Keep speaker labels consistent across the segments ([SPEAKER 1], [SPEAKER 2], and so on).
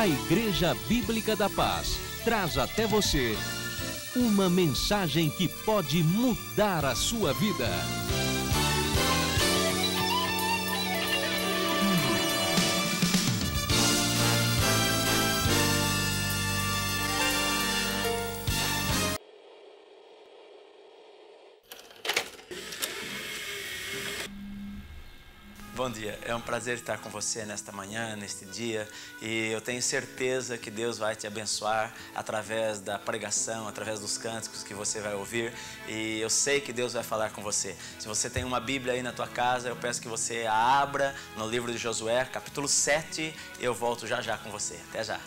[SPEAKER 1] A Igreja Bíblica da Paz traz até você uma mensagem que pode mudar a sua vida.
[SPEAKER 2] Bom dia, é um prazer estar com você nesta manhã, neste dia, e eu tenho certeza que Deus vai te abençoar através da pregação, através dos cânticos que você vai ouvir, e eu sei que Deus vai falar com você. Se você tem uma Bíblia aí na tua casa, eu peço que você a abra no livro de Josué, capítulo 7, e eu volto já já com você. Até já.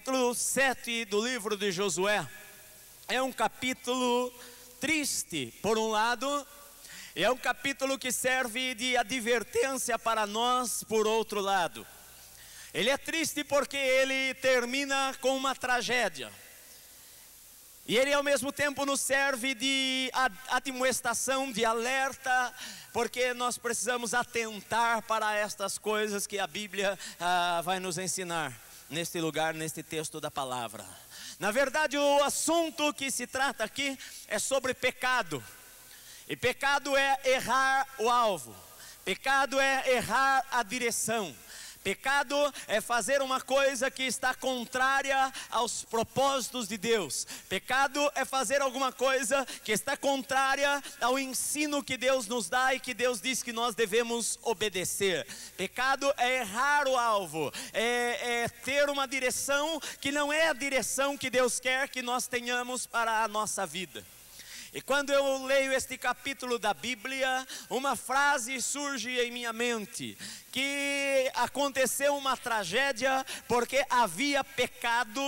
[SPEAKER 3] capítulo 7 do livro de Josué é um capítulo triste, por um lado, e é um capítulo que serve de advertência para nós, por outro lado. Ele é triste porque ele termina com uma tragédia. E ele ao mesmo tempo nos serve de admoestação, de alerta, porque nós precisamos atentar para estas coisas que a Bíblia vai nos ensinar neste lugar, neste texto da palavra. Na verdade, o assunto que se trata aqui é sobre pecado. E pecado é errar o alvo. Pecado é errar a direção. Pecado é fazer uma coisa que está contrária aos propósitos de Deus. Pecado é fazer alguma coisa que está contrária ao ensino que Deus nos dá e que Deus diz que nós devemos obedecer. Pecado é errar o alvo, é ter uma direção que não é a direção que Deus quer que nós tenhamos para a nossa vida. E quando eu leio este capítulo da Bíblia, uma frase surge em minha mente, que aconteceu uma tragédia porque havia pecado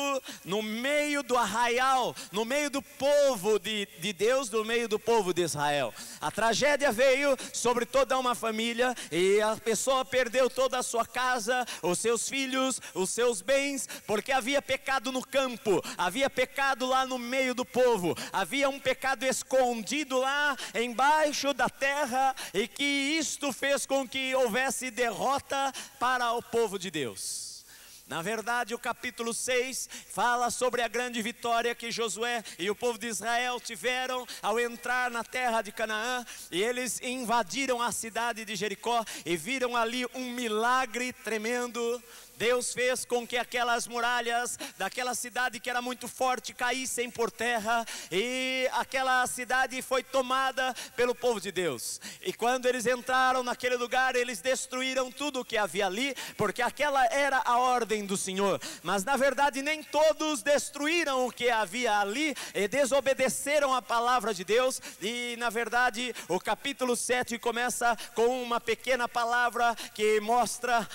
[SPEAKER 3] no meio do arraial, no meio do povo de Deus, no meio do povo de Israel. A tragédia veio sobre toda uma família e a pessoa perdeu toda a sua casa, os seus filhos, os seus bens, porque havia pecado no campo, havia pecado lá no meio do povo, havia um pecado escondido lá embaixo da terra, e que isto fez com que houvesse derrota para o povo de Deus. Na verdade, o capítulo 6 fala sobre a grande vitória que Josué e o povo de Israel tiveram ao entrar na terra de Canaã, e eles invadiram a cidade de Jericó e viram ali um milagre tremendo. Deus fez com que aquelas muralhas daquela cidade que era muito forte caíssem por terra, e aquela cidade foi tomada pelo povo de Deus. E quando eles entraram naquele lugar, eles destruíram tudo o que havia ali, porque aquela era a ordem do Senhor. Mas na verdade nem todos destruíram o que havia ali e desobedeceram a palavra de Deus. E na verdade o capítulo 7 começa com uma pequena palavra que mostra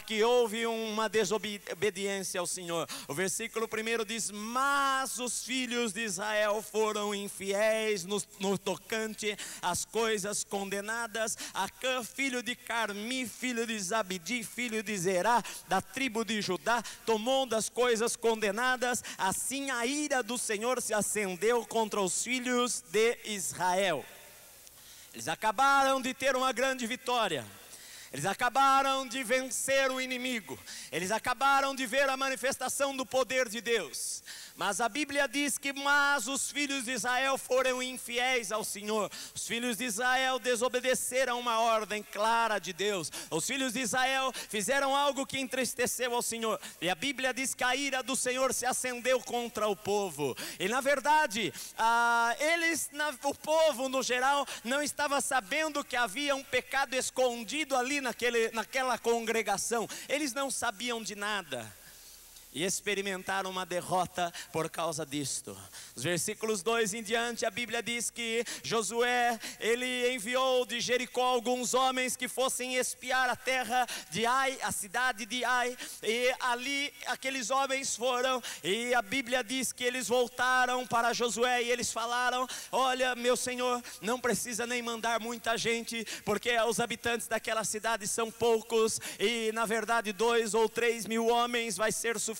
[SPEAKER 3] que houve uma desobediência ao Senhor. O versículo 1 diz: mas os filhos de Israel foram infiéis no tocante às coisas condenadas. Acã, filho de Carmi, filho de Zabdi, filho de Zerá, da tribo de Judá, tomou das coisas condenadas. Assim a ira do Senhor se acendeu contra os filhos de Israel. Eles acabaram de ter uma grande vitória. Eles acabaram de vencer o inimigo. Eles acabaram de ver a manifestação do poder de Deus. Mas a Bíblia diz que mas os filhos de Israel foram infiéis ao Senhor. Os filhos de Israel desobedeceram uma ordem clara de Deus. Os filhos de Israel fizeram algo que entristeceu ao Senhor. E a Bíblia diz que a ira do Senhor se acendeu contra o povo. E na verdade, o povo no geral não estava sabendo que havia um pecado escondido ali naquela congregação. Eles não sabiam de nada. E experimentaram uma derrota por causa disto. Os versículos 2 em diante, a Bíblia diz que Josué, ele enviou de Jericó alguns homens que fossem espiar a terra de Ai, a cidade de Ai. E ali aqueles homens foram, e a Bíblia diz que eles voltaram para Josué e eles falaram: olha, meu senhor, não precisa nem mandar muita gente, porque os habitantes daquela cidade são poucos, e na verdade 2 ou 3 mil homens vai ser suficientes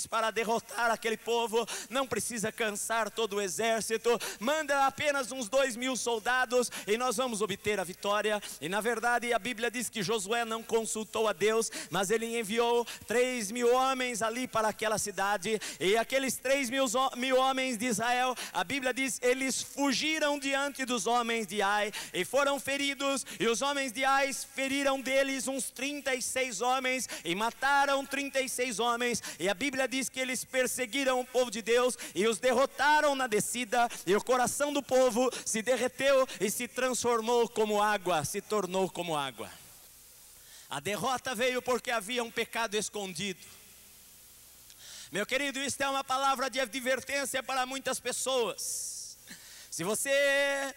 [SPEAKER 3] para derrotar aquele povo. Não precisa cansar todo o exército, manda apenas uns 2 mil soldados e nós vamos obter a vitória. E na verdade a Bíblia diz que Josué não consultou a Deus, mas ele enviou 3 mil homens ali para aquela cidade. E aqueles 3 mil homens de Israel, a Bíblia diz, eles fugiram diante dos homens de Ai e foram feridos, e os homens de Ai feriram deles uns 36 homens e mataram 36 homens. E a Bíblia diz que eles perseguiram o povo de Deus e os derrotaram na descida, e o coração do povo se derreteu e se transformou como água, se tornou como água. A derrota veio porque havia um pecado escondido. Meu querido, isto é uma palavra de advertência para muitas pessoas. Se você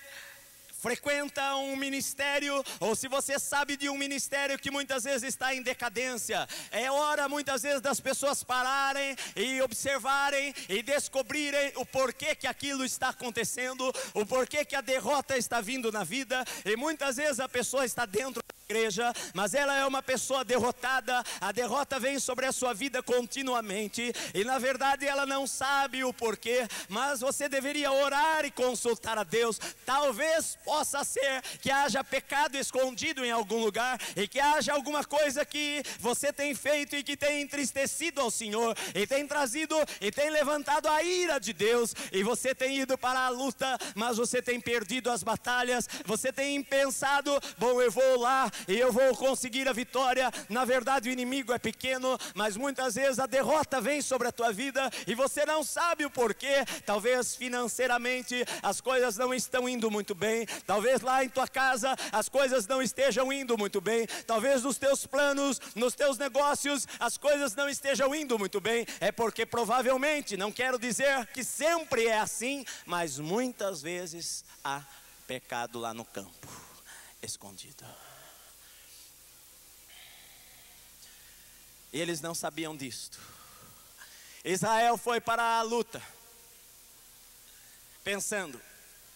[SPEAKER 3] frequenta um ministério, ou se você sabe de um ministério que muitas vezes está em decadência, é hora muitas vezes das pessoas pararem e observarem e descobrirem o porquê que aquilo está acontecendo, o porquê que a derrota está vindo na vida. E muitas vezes a pessoa está dentro da igreja, mas ela é uma pessoa derrotada, a derrota vem sobre a sua vida continuamente, e na verdade ela não sabe o porquê, mas você deveria orar e consultar a Deus. Talvez possa ser que haja pecado escondido em algum lugar, e que haja alguma coisa que você tem feito e que tem entristecido ao Senhor, e tem trazido e tem levantado a ira de Deus, e você tem ido para a luta, mas você tem perdido as batalhas. Você tem pensado, bom, eu vou lá e eu vou conseguir a vitória. Na verdade o inimigo é pequeno, mas muitas vezes a derrota vem sobre a tua vida e você não sabe o porquê. Talvez financeiramente as coisas não estão indo muito bem, talvez lá em tua casa as coisas não estejam indo muito bem, talvez nos teus planos, nos teus negócios as coisas não estejam indo muito bem. É porque provavelmente, não quero dizer que sempre é assim, mas muitas vezes há pecado lá no campo, escondido. E eles não sabiam disto. Israel foi para a luta, pensando,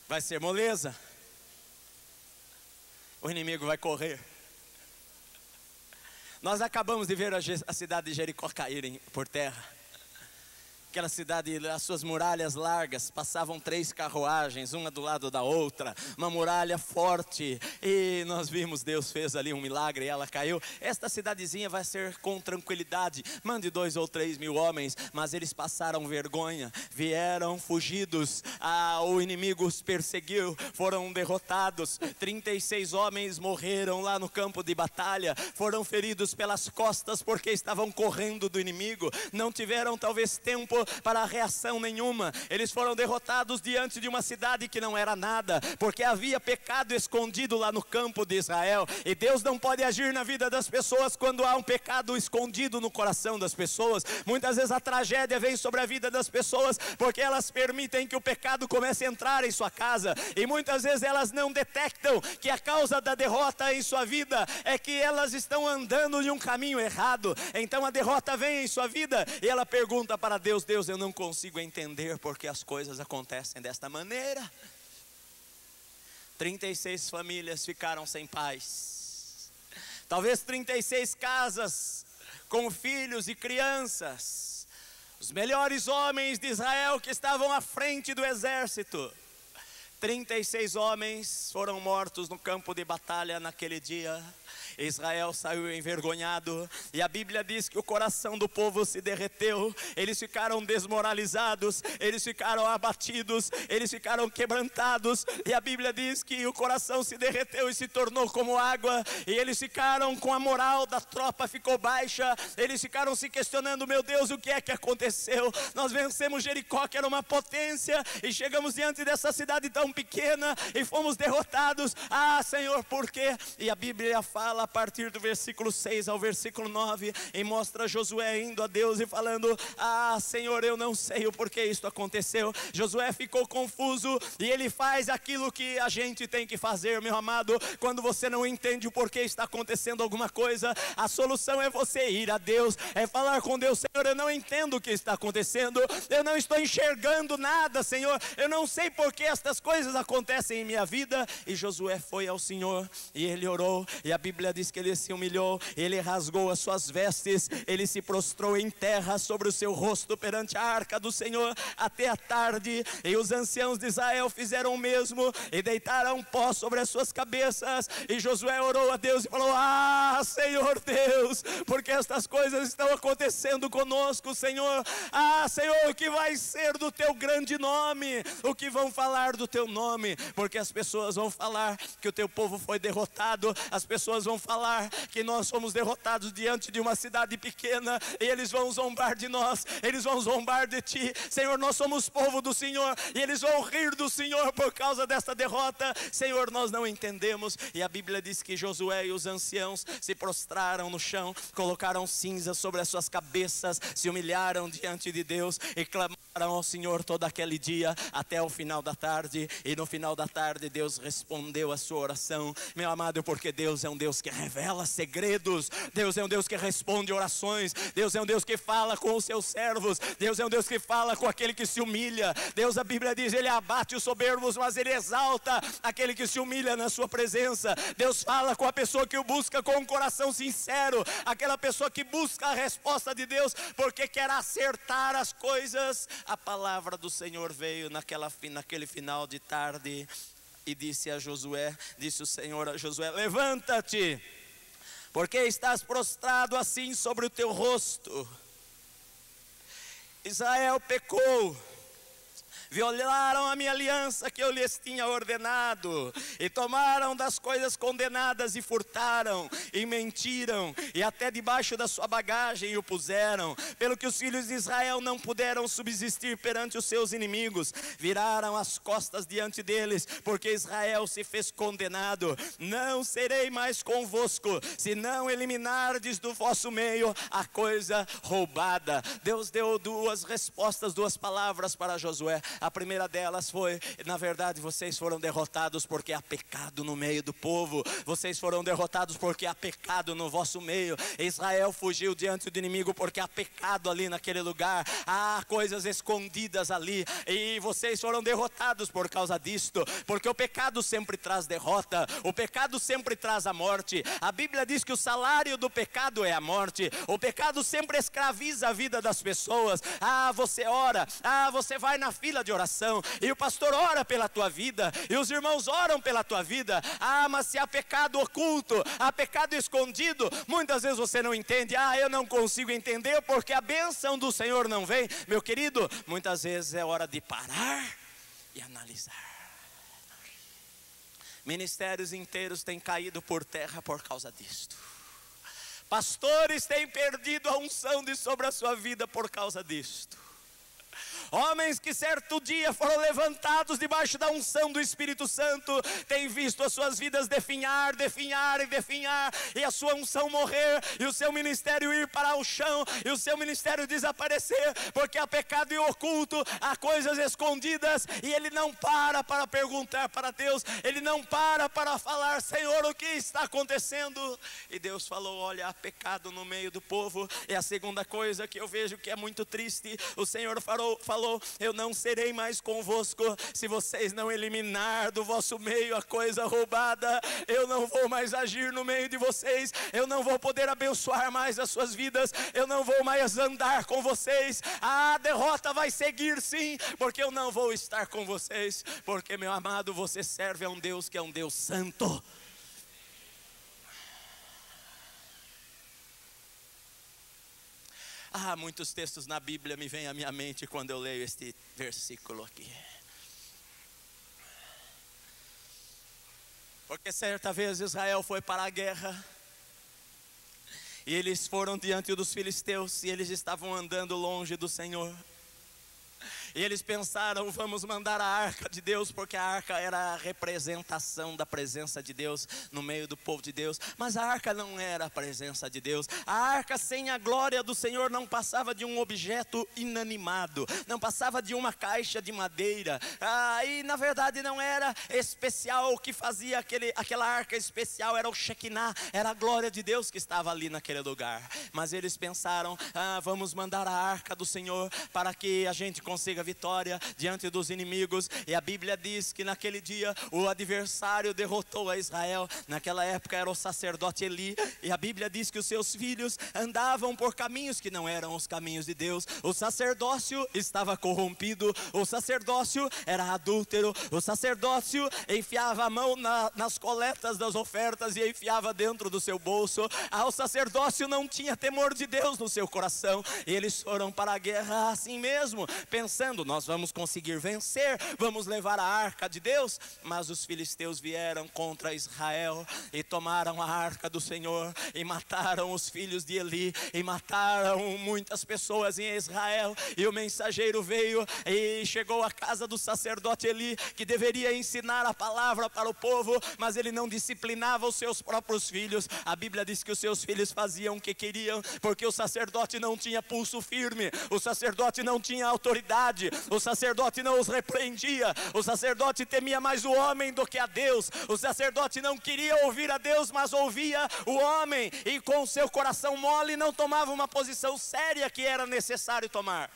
[SPEAKER 3] vai ser moleza, o inimigo vai correr. Nós acabamos de ver a cidade de Jericó caírem por terra. Aquela cidade, as suas muralhas largas, passavam 3 carruagens, uma do lado da outra, uma muralha forte, e nós vimos, Deus fez ali um milagre e ela caiu. Esta cidadezinha vai ser com tranquilidade, mande 2 ou 3 mil homens, mas eles passaram vergonha, vieram fugidos, o inimigo os perseguiu, foram derrotados, 36 homens morreram lá no campo de batalha, foram feridos pelas costas porque estavam correndo do inimigo, não tiveram talvez tempo para reação nenhuma. Eles foram derrotados diante de uma cidade que não era nada, porque havia pecado escondido lá no campo de Israel. E Deus não pode agir na vida das pessoas quando há um pecado escondido no coração das pessoas. Muitas vezes a tragédia vem sobre a vida das pessoas porque elas permitem que o pecado comece a entrar em sua casa, e muitas vezes elas não detectam que a causa da derrota em sua vida é que elas estão andando em um caminho errado. Então a derrota vem em sua vida e ela pergunta para Deus: Deus, eu não consigo entender porque as coisas acontecem desta maneira. 36 famílias ficaram sem paz. Talvez 36 casas com filhos e crianças. Os melhores homens de Israel que estavam à frente do exército. 36 homens foram mortos no campo de batalha naquele dia. Israel saiu envergonhado, e a Bíblia diz que o coração do povo se derreteu. Eles ficaram desmoralizados, eles ficaram abatidos, eles ficaram quebrantados, e a Bíblia diz que o coração se derreteu e se tornou como água, e eles ficaram com a moral da tropa ficou baixa, eles ficaram se questionando: meu Deus, o que é que aconteceu? Nós vencemos Jericó, que era uma potência, e chegamos diante dessa cidade tão pequena e fomos derrotados. Senhor, por quê? E a Bíblia fala a partir do versículo 6 ao versículo 9, e mostra Josué indo a Deus e falando: Senhor, eu não sei o porquê isto aconteceu. Josué ficou confuso, e ele faz aquilo que a gente tem que fazer, meu amado. Quando você não entende o porquê está acontecendo alguma coisa, a solução é você ir a Deus, é falar com Deus: Senhor, eu não entendo o que está acontecendo, eu não estou enxergando nada, Senhor, eu não sei porquê estas coisas acontecem em minha vida. E Josué foi ao Senhor, e ele orou, e a Bíblia diz que ele se humilhou, ele rasgou as suas vestes, ele se prostrou em terra sobre o seu rosto perante a arca do Senhor até a tarde. E os anciãos de Israel fizeram o mesmo, e deitaram pó sobre as suas cabeças. E Josué orou a Deus e falou: Senhor Deus, porque estas coisas estão acontecendo conosco, Senhor. Senhor, o que vai ser do teu grande nome? O que vão falar do teu nome? Porque as pessoas vão falar que o teu povo foi derrotado, as pessoas vão falar que nós fomos derrotados diante de uma cidade pequena, e eles vão zombar de nós, eles vão zombar de ti, Senhor. Nós somos povo do Senhor, e eles vão rir do Senhor por causa desta derrota, Senhor. Nós não entendemos. E a Bíblia diz que Josué e os anciãos se prostraram no chão, colocaram cinzas sobre as suas cabeças, se humilharam diante de Deus e clamaram buscaram ao Senhor todo aquele dia até o final da tarde, e no final da tarde Deus respondeu a sua oração. Meu amado, porque Deus é um Deus que revela segredos, Deus é um Deus que responde orações, Deus é um Deus que fala com os seus servos, Deus é um Deus que fala com aquele que se humilha. Deus, a Bíblia diz, Ele abate os soberbos, mas Ele exalta aquele que se humilha na sua presença. Deus fala com a pessoa que o busca com um coração sincero, aquela pessoa que busca a resposta de Deus, porque quer acertar as coisas. A palavra do Senhor veio naquele final de tarde e disse o Senhor a Josué: levanta-te, porque estás prostrado assim sobre o teu rosto. Israel pecou, violaram a minha aliança que eu lhes tinha ordenado, e tomaram das coisas condenadas, e furtaram, e mentiram, e até debaixo da sua bagagem o puseram, pelo que os filhos de Israel não puderam subsistir perante os seus inimigos, viraram as costas diante deles, porque Israel se fez condenado. Não serei mais convosco, se não eliminardes do vosso meio a coisa roubada. Deus deu duas respostas, duas palavras para Josué. A primeira delas foi: na verdade vocês foram derrotados porque há pecado no meio do povo, vocês foram derrotados porque há pecado no vosso meio. Israel fugiu diante do inimigo porque há pecado ali naquele lugar, há coisas escondidas ali, e vocês foram derrotados por causa disto, porque o pecado sempre traz derrota, o pecado sempre traz a morte. A Bíblia diz que o salário do pecado é a morte. O pecado sempre escraviza a vida das pessoas. Você ora, você vai na fila de oração, e o pastor ora pela tua vida, e os irmãos oram pela tua vida. Mas se há pecado oculto, há pecado escondido, muitas vezes você não entende. Eu não consigo entender porque a bênção do Senhor não vem. Meu querido, muitas vezes é hora de parar e analisar. Ministérios inteiros têm caído por terra por causa disto. Pastores têm perdido a unção sobre a sua vida por causa disto. Homens que certo dia foram levantados debaixo da unção do Espírito Santo, têm visto as suas vidas definhar, e a sua unção morrer, e o seu ministério ir para o chão, e o seu ministério desaparecer, porque há pecado e oculto, há coisas escondidas, e ele não para perguntar para Deus, ele não para falar: Senhor, o que está acontecendo? E Deus falou: olha, há pecado no meio do povo. E a segunda coisa que eu vejo que é muito triste, o Senhor falou: eu não serei mais convosco, se vocês não eliminar do vosso meio a coisa roubada. Eu não vou mais agir no meio de vocês, eu não vou poder abençoar mais as suas vidas, eu não vou mais andar com vocês. A derrota vai seguir sim, porque eu não vou estar com vocês, porque, meu amado, você serve a um Deus que é um Deus santo. Muitos textos na Bíblia me vêm à minha mente quando eu leio este versículo aqui. Porque certa vez Israel foi para a guerra, e eles foram diante dos filisteus, e eles estavam andando longe do Senhor. E eles pensaram: vamos mandar a arca de Deus, porque a arca era a representação da presença de Deus no meio do povo de Deus. Mas a arca não era a presença de Deus. A arca sem a glória do Senhor não passava de um objeto inanimado, não passava de uma caixa de madeira. E na verdade não era especial. O que fazia aquela arca especial era o Shekinah, era a glória de Deus que estava ali naquele lugar. Mas eles pensaram: vamos mandar a arca do Senhor para que a gente consiga vitória diante dos inimigos. E a Bíblia diz que naquele dia o adversário derrotou a Israel. Naquela época era o sacerdote Eli, e a Bíblia diz que os seus filhos andavam por caminhos que não eram os caminhos de Deus. O sacerdócio estava corrompido, o sacerdócio era adúltero, o sacerdócio enfiava a mão nas coletas das ofertas e enfiava dentro do seu bolso. O sacerdócio não tinha temor de Deus no seu coração, e eles foram para a guerra assim mesmo, pensando: nós vamos conseguir vencer, vamos levar a arca de Deus. Mas os filisteus vieram contra Israel e tomaram a arca do Senhor, e mataram os filhos de Eli, e mataram muitas pessoas em Israel. E o mensageiro veio e chegou à casa do sacerdote Eli, que deveria ensinar a palavra para o povo, mas ele não disciplinava os seus próprios filhos. A Bíblia diz que os seus filhos faziam o que queriam, porque o sacerdote não tinha pulso firme, o sacerdote não tinha autoridade, autoridade. O sacerdote não os repreendia, o sacerdote temia mais o homem do que a Deus. O sacerdote não queria ouvir a Deus, mas ouvia o homem, e com seu coração mole não tomava uma posição séria que era necessário tomar.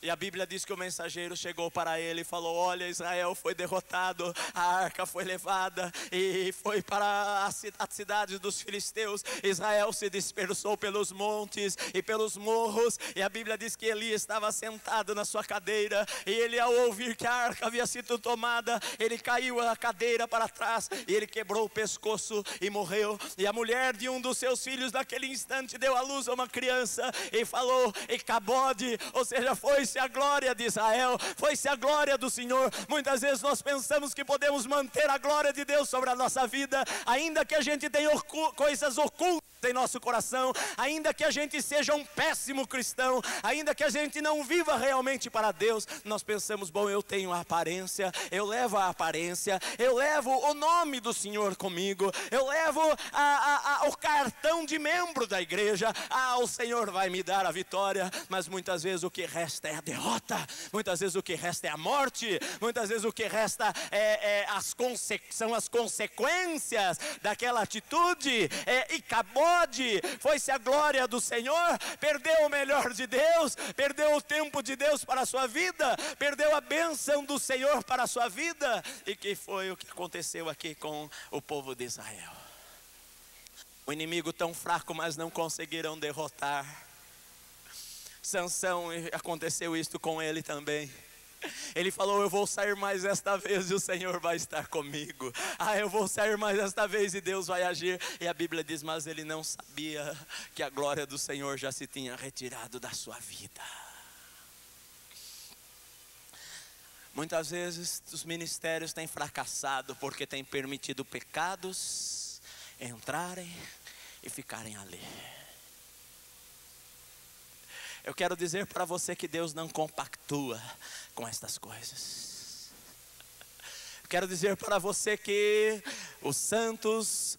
[SPEAKER 3] E a Bíblia diz que o mensageiro chegou para ele e falou: olha, Israel foi derrotado, a arca foi levada e foi para a cidade dos filisteus. Israel se dispersou pelos montes e pelos morros. E a Bíblia diz que Eli estava sentado na sua cadeira, e ele, ao ouvir que a arca havia sido tomada, ele caiu a cadeira para trás e ele quebrou o pescoço e morreu. E a mulher de um dos seus filhos naquele instante deu à luz a uma criança e falou: Icabode, ou seja, foi-se a glória de Israel, foi-se a glória do Senhor. Muitas vezes nós pensamos que podemos manter a glória de Deus sobre a nossa vida, ainda que a gente tenha coisas ocultas em nosso coração, ainda que a gente seja um péssimo cristão, ainda que a gente não viva realmente para Deus. Nós pensamos: bom, eu tenho a aparência, eu levo a aparência, eu levo o nome do Senhor comigo, eu levo o cartão de membro da igreja, o Senhor vai me dar a vitória. Mas muitas vezes o que resta é a derrota, muitas vezes o que resta é a morte, muitas vezes o que resta são as consequências daquela atitude. Icabode, foi-se a glória do Senhor, perdeu o melhor de Deus, perdeu o tempo de Deus para a sua vida, perdeu a bênção do Senhor para a sua vida. E que foi o que aconteceu aqui com o povo de Israel. O inimigo tão fraco, mas não conseguiram derrotar. Sansão, aconteceu isto com ele também. Ele falou: eu vou sair mais esta vez e o Senhor vai estar comigo. Eu vou sair mais esta vez e Deus vai agir. E a Bíblia diz: mas ele não sabia que a glória do Senhor já se tinha retirado da sua vida. Muitas vezes os ministérios têm fracassado porque têm permitido pecados entrarem e ficarem ali. Eu quero dizer para você que Deus não compactua com estas coisas. Eu quero dizer para você que os santos,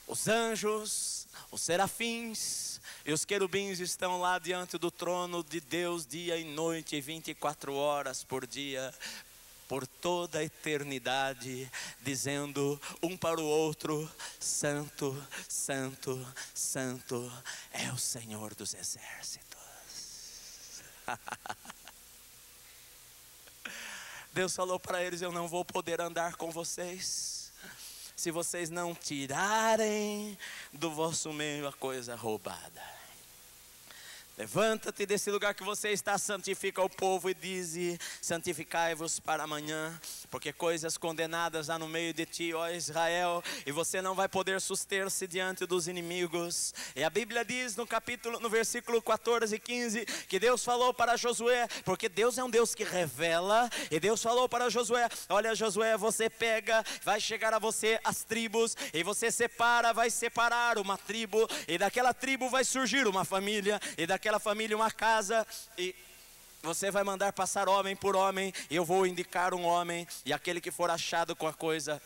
[SPEAKER 3] os anjos, os serafins e os querubins estão lá diante do trono de Deus dia e noite, 24 horas por dia, por toda a eternidade, dizendo um para o outro: santo, santo, santo é o Senhor dos exércitos. Deus falou para eles: eu não vou poder andar com vocês se vocês não tirarem do vosso meio a coisa roubada. Levanta-te desse lugar que você está, santifica o povo e dize: santificai-vos para amanhã, porque coisas condenadas há no meio de ti, ó Israel, e você não vai poder suster-se diante dos inimigos. E a Bíblia diz no versículo 14 e 15, que Deus falou para Josué, porque Deus é um Deus que revela, e Deus falou para Josué: olha, Josué, você pega, vai chegar a você as tribos, e você vai separar uma tribo, e daquela tribo vai surgir uma família, e daquela família uma casa, e você vai mandar passar homem por homem, e eu vou indicar um homem, e aquele que for achado com a coisa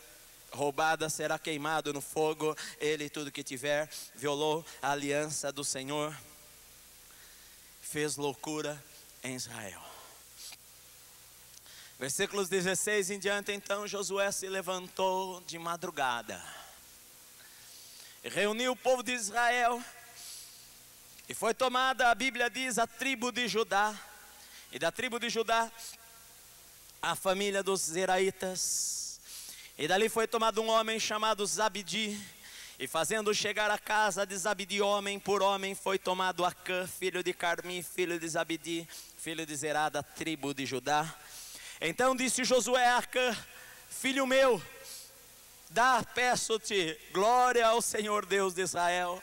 [SPEAKER 3] roubada será queimado no fogo, ele e tudo que tiver. Violou a aliança do Senhor, fez loucura em Israel. Versículos 16 em diante, então Josué se levantou de madrugada, e reuniu o povo de Israel, e foi tomada, a Bíblia diz, a tribo de Judá, e da tribo de Judá a família dos Zeraitas, e dali foi tomado um homem chamado Zabdi, e fazendo chegar a casa de Zabdi, homem por homem, foi tomado Acã, filho de Carmi, filho de Zabdi, filho de Zerá, da tribo de Judá. Então disse Josué a Acã: filho meu, peço-te glória ao Senhor Deus de Israel,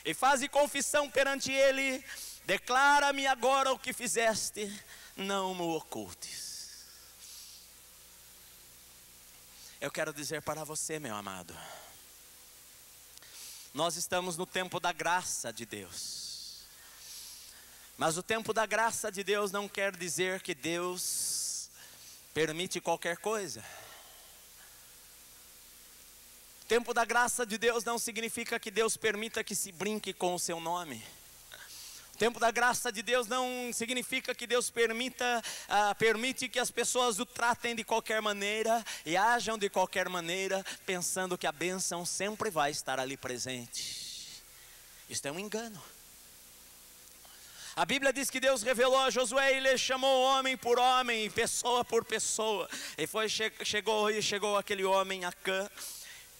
[SPEAKER 3] e faze confissão perante ele, declara-me agora o que fizeste, não me ocultes. Eu quero dizer para você, meu amado, nós estamos no tempo da graça de Deus, mas o tempo da graça de Deus não quer dizer que Deus permite qualquer coisa. O tempo da graça de Deus não significa que Deus permita que se brinque com o seu nome. O tempo da graça de Deus não significa que Deus permite que as pessoas o tratem de qualquer maneira e ajam de qualquer maneira, pensando que a bênção sempre vai estar ali presente. Isso é um engano. A Bíblia diz que Deus revelou a Josué e ele chamou homem por homem, pessoa por pessoa. E chegou aquele homem, Acã.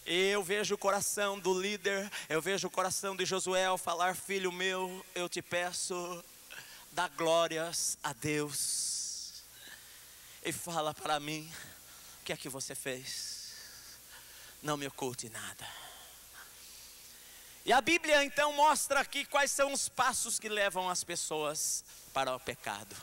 [SPEAKER 3] E eu vejo o coração do líder, eu vejo o coração de Josué ao falar: filho meu, eu te peço, dá glórias a Deus. E fala para mim, o que é que você fez? Não me oculte nada. E a Bíblia então mostra aqui quais são os passos que levam as pessoas para o pecado.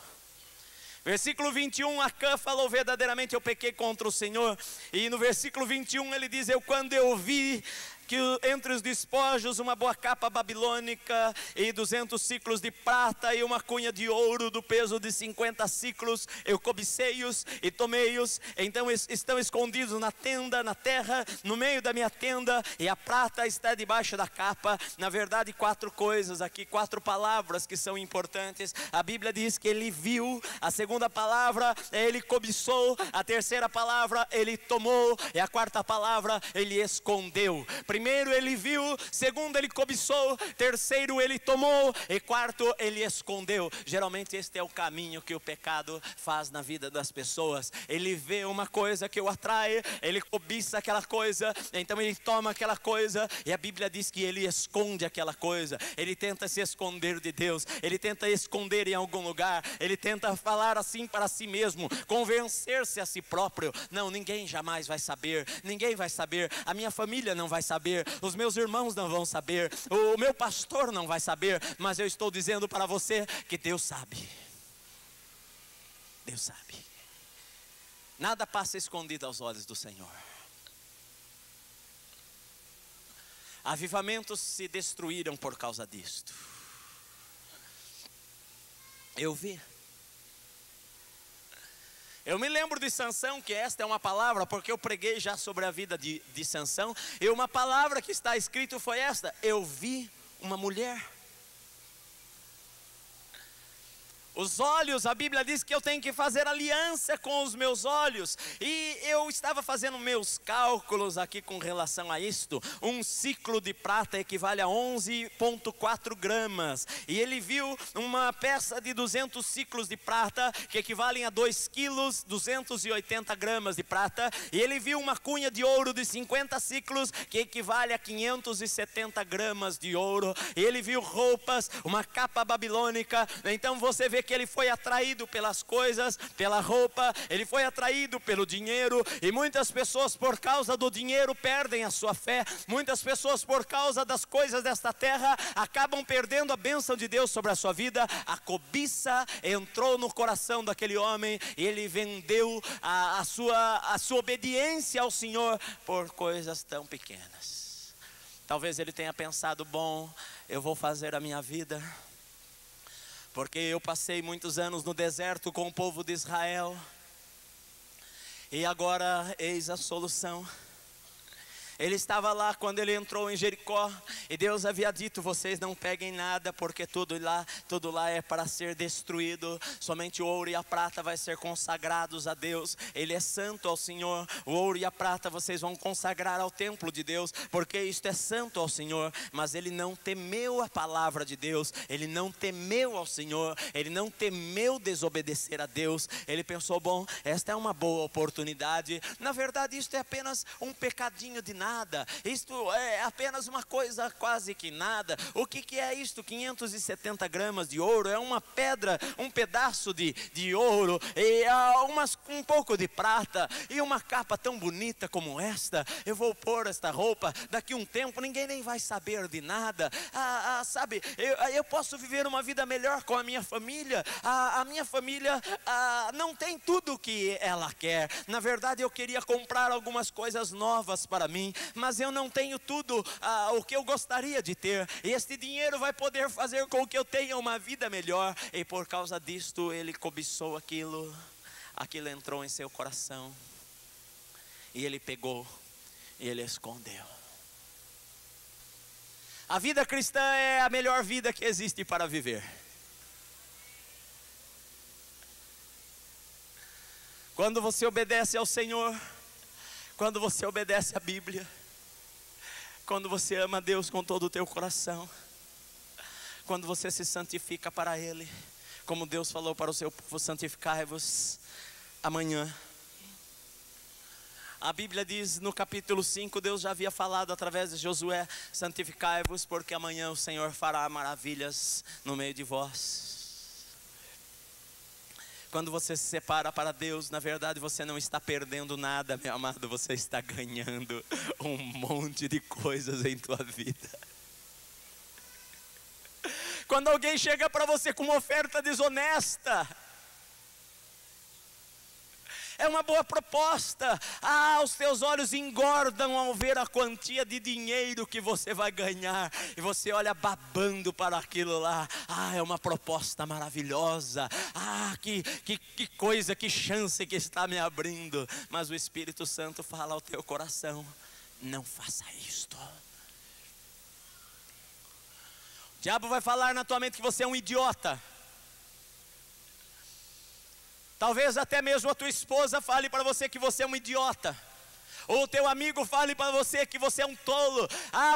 [SPEAKER 3] Versículo 21, Acã falou: verdadeiramente eu pequei contra o Senhor. E no versículo 21 ele diz: quando eu vi que entre os despojos uma boa capa babilônica e 200 siclos de prata e uma cunha de ouro do peso de 50 siclos, eu cobicei-os e tomei-os. Então estão escondidos na tenda, na terra, no meio da minha tenda, e a prata está debaixo da capa. Na verdade, 4 coisas aqui, 4 palavras que são importantes. A Bíblia diz que ele viu, a segunda palavra ele cobiçou, a terceira palavra ele tomou, e a quarta palavra ele escondeu. Primeiro ele viu, segundo ele cobiçou, terceiro ele tomou e quarto ele escondeu. Geralmente este é o caminho que o pecado faz na vida das pessoas. Ele vê uma coisa que o atrai, ele cobiça aquela coisa, então ele toma aquela coisa, e a Bíblia diz que ele esconde aquela coisa. Ele tenta se esconder de Deus, ele tenta esconder em algum lugar, ele tenta falar assim para si mesmo, convencer-se a si próprio: não, ninguém jamais vai saber, ninguém vai saber, a minha família não vai saber, os meus irmãos não vão saber, o meu pastor não vai saber. Mas eu estou dizendo para você que Deus sabe. Deus sabe. Nada passa escondido aos olhos do Senhor. Avivamentos se destruíram por causa disto. Eu vi. Eu me lembro de Sansão, que esta é uma palavra, porque eu preguei já sobre a vida de Sansão, e uma palavra que está escrito foi esta: eu vi uma mulher. Os olhos, a Bíblia diz que eu tenho que fazer aliança com os meus olhos. E eu estava fazendo meus cálculos aqui com relação a isto. Um ciclo de prata equivale a 11,4 gramas. E ele viu uma peça de 200 ciclos de prata, que equivalem a 2 quilos, 280 gramas de prata. E ele viu uma cunha de ouro de 50 ciclos, que equivale a 570 gramas de ouro. E ele viu roupas, uma capa babilônica. Então você vê que ele foi atraído pelas coisas, pela roupa, ele foi atraído pelo dinheiro. E muitas pessoas por causa do dinheiro perdem a sua fé. Muitas pessoas por causa das coisas desta terra acabam perdendo a bênção de Deus sobre a sua vida. A cobiça entrou no coração daquele homem e ele vendeu a sua obediência ao Senhor por coisas tão pequenas. Talvez ele tenha pensado: bom, eu vou fazer a minha vida, porque eu passei muitos anos no deserto com o povo de Israel, e agora eis a solução. Ele estava lá quando ele entrou em Jericó, e Deus havia dito: vocês não peguem nada, porque tudo lá é para ser destruído. Somente o ouro e a prata vai ser consagrados a Deus. Ele é santo ao Senhor. O ouro e a prata vocês vão consagrar ao templo de Deus, porque isto é santo ao Senhor. Mas ele não temeu a palavra de Deus, ele não temeu ao Senhor, ele não temeu desobedecer a Deus. Ele pensou: bom, esta é uma boa oportunidade. Na verdade, isto é apenas um pecadinho de nada. Isto é apenas uma coisa quase que nada. O que é isto? 570 gramas de ouro, é uma pedra, um pedaço de ouro, e um pouco de prata, e uma capa tão bonita como esta. Eu vou pôr esta roupa, daqui um tempo ninguém nem vai saber de nada. Sabe, eu posso viver uma vida melhor com a minha família. A minha família não tem tudo o que ela quer. Na verdade, eu queria comprar algumas coisas novas para mim, mas eu não tenho tudo o que eu gostaria de ter. E este dinheiro vai poder fazer com que eu tenha uma vida melhor. E por causa disto ele cobiçou aquilo entrou em seu coração, e ele pegou e ele escondeu. A vida cristã é a melhor vida que existe para viver. Quando você obedece ao Senhor, quando você obedece à Bíblia, quando você ama a Deus com todo o teu coração, quando você se santifica para Ele, como Deus falou para o seu povo, santificai-vos amanhã. A Bíblia diz no capítulo 5, Deus já havia falado através de Josué: santificai-vos, porque amanhã o Senhor fará maravilhas no meio de vós. Quando você se separa para Deus, na verdade você não está perdendo nada, meu amado, você está ganhando um monte de coisas em tua vida. Quando alguém chega para você com uma oferta desonesta, é uma boa proposta. Os teus olhos engordam ao ver a quantia de dinheiro que você vai ganhar. E você olha babando para aquilo lá. É uma proposta maravilhosa. Que coisa, que chance que está me abrindo. Mas o Espírito Santo fala ao teu coração: não faça isto. O diabo vai falar na tua mente que você é um idiota. Talvez até mesmo a tua esposa fale para você que você é um idiota. Ou o teu amigo fale para você que você é um tolo.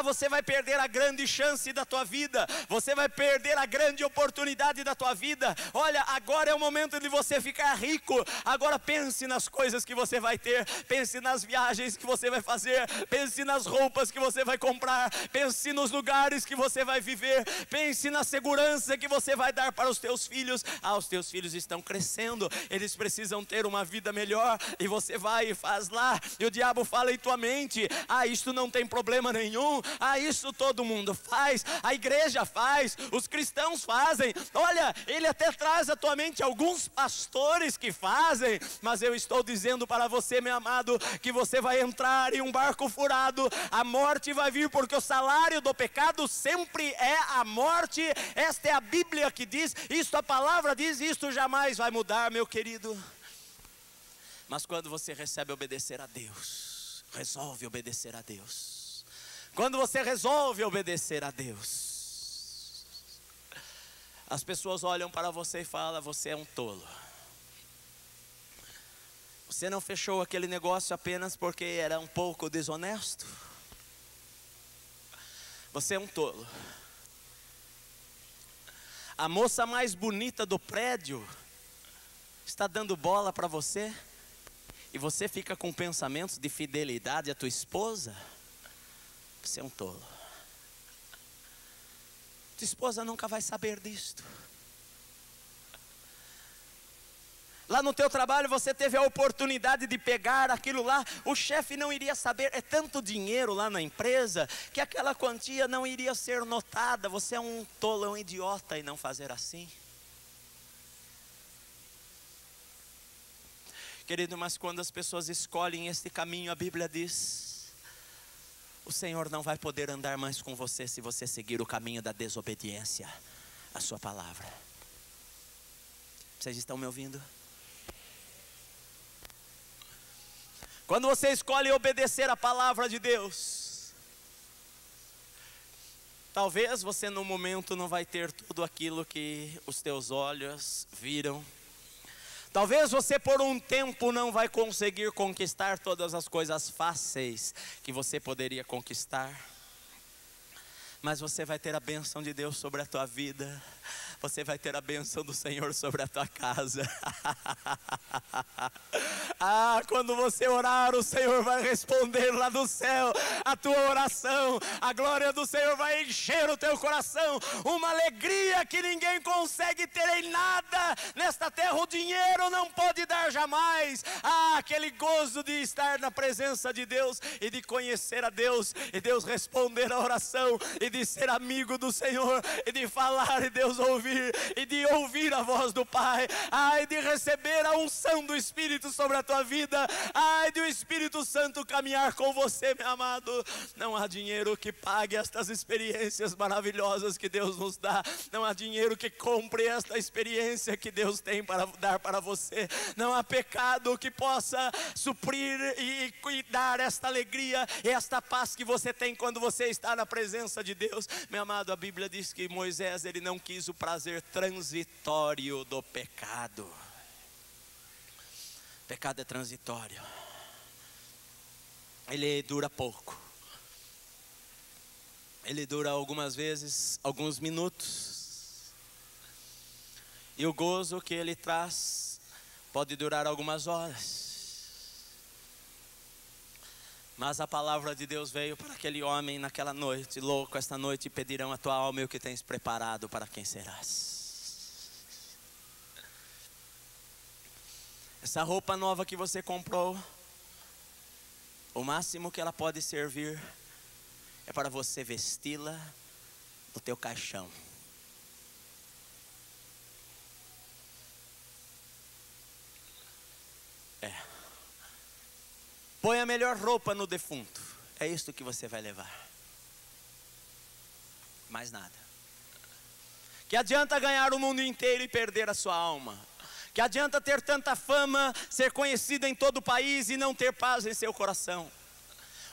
[SPEAKER 3] Você vai perder a grande chance da tua vida. Você vai perder a grande oportunidade da tua vida. Olha, agora é o momento de você ficar rico. Agora pense nas coisas que você vai ter. Pense nas viagens que você vai fazer. Pense nas roupas que você vai comprar. Pense nos lugares que você vai viver. Pense na segurança que você vai dar para os teus filhos. Os teus filhos estão crescendo. Eles precisam ter uma vida melhor. E você vai e faz lá. E o diabo fala em tua mente: isso não tem problema nenhum, isso todo mundo faz, a igreja faz, os cristãos fazem. Olha, ele até traz à tua mente alguns pastores que fazem, mas eu estou dizendo para você, meu amado, que você vai entrar em um barco furado. A morte vai vir, porque o salário do pecado sempre é a morte. Esta é a Bíblia que diz, isto a palavra diz, isto jamais vai mudar, meu querido. Mas quando você recebe obedecer a Deus, resolve obedecer a Deus. Quando você resolve obedecer a Deus, as pessoas olham para você e falam: você é um tolo. Você não fechou aquele negócio apenas porque era um pouco desonesto. Você é um tolo. A moça mais bonita do prédio está dando bola para você, e você fica com pensamentos de fidelidade à tua esposa. Você é um tolo. Tua esposa nunca vai saber disto. Lá no teu trabalho você teve a oportunidade de pegar aquilo lá. O chefe não iria saber. É tanto dinheiro lá na empresa que aquela quantia não iria ser notada. Você é um tolo, um idiota em não fazer assim. Querido, mas quando as pessoas escolhem este caminho, a Bíblia diz: o Senhor não vai poder andar mais com você se você seguir o caminho da desobediência à sua palavra. Vocês estão me ouvindo? Quando você escolhe obedecer a palavra de Deus, talvez você no momento não vai ter tudo aquilo que os teus olhos viram. Talvez você por um tempo não vai conseguir conquistar todas as coisas fáceis que você poderia conquistar. Mas você vai ter a bênção de Deus sobre a tua vida. Você vai ter a bênção do Senhor sobre a tua casa. Quando você orar, o Senhor vai responder lá do céu a tua oração. A glória do Senhor vai encher o teu coração. Uma alegria que ninguém consegue ter em nada nesta terra. O dinheiro não pode dar jamais. Aquele gozo de estar na presença de Deus e de conhecer a Deus, e Deus responder a oração, e de ser amigo do Senhor, e de falar e Deus ouvir, e de ouvir a voz do Pai, e de receber a unção do Espírito sobre a tua vida, e de o Espírito Santo caminhar com você, meu amado. Não há dinheiro que pague estas experiências maravilhosas que Deus nos dá. Não há dinheiro que compre esta experiência que Deus tem para dar para você. Não há pecado que possa suprir e dar esta alegria e esta paz que você tem quando você está na presença de Deus. Meu amado, a Bíblia diz que Moisés, ele não quis o prazer transitório do pecado. pecado é transitório. Ele dura pouco. Ele dura algumas vezes, alguns minutos. E o gozo que ele traz pode durar algumas horas. Mas a palavra de Deus veio para aquele homem naquela noite: louco, esta noite pedirão a tua alma e o que tens preparado, para quem serás? Essa roupa nova que você comprou, o máximo que ela pode servir é para você vesti-la no teu caixão. Põe a melhor roupa no defunto. É isso que você vai levar. Mais nada. Que adianta ganhar o mundo inteiro e perder a sua alma? Que adianta ter tanta fama, ser conhecido em todo o país e não ter paz em seu coração?